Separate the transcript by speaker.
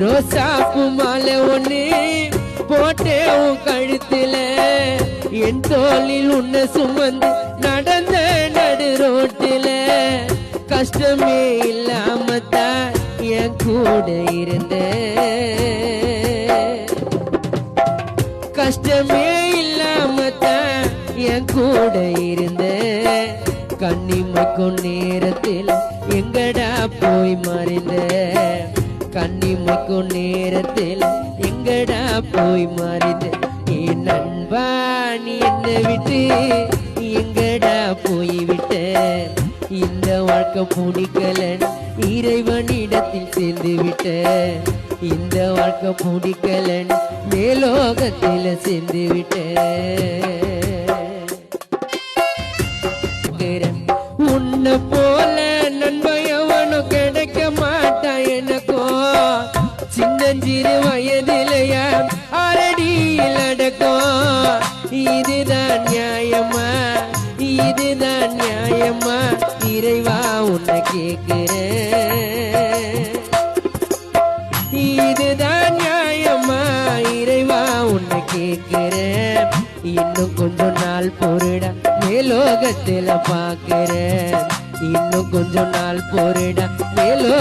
Speaker 1: ரோசாப்பு மாலை ஒண்ணு போட்டே உன் கழுத்துல என் தோளில் உன்னை சுமந்து நடந்த நடு ரோட்டில கஷ்டமே இல்லாம தான் என் கூட இருந்த கஷ்டமே இல்லாம தான் என் கூட இருந்த கண்ணிமைக்கும் நேரத்தில் எங்கடா போய் மறைந்த கண்ணிமைக்கும் நேரத்தில் எங்கடா போய் மறைந்த என் நண்பா நீ என்னை விட்டு எங்கடா போய் விட்ட இந்த வாழ்க்கை பிடிக்கலன் இறைவனிடத்தில் சேர்ந்து விட்ட இந்த வாழ்க்கை பிடிக்கலன் மேலோகத்தில் சேர்ந்து விட்ட உன்னை போல நண்பயவனும் கிடைக்க மாட்டான் எனக்கும் சின்னஞ்சிறு வயதிலையா அரடியில் அடக்கும் இதுதான் நியாயமா இதுதான் நியாயமா இறைவா உன்னை கேட்கிறேன் இதுதான் நியாயமா இறைவா உன்னை கேட்கிறேன் இன்னும் கொஞ்சம் நாள் பொருடா மேலோகத்துல பாக்குறேன் இன்னும் கொஞ்சம் நாள் பொருடா மேலோ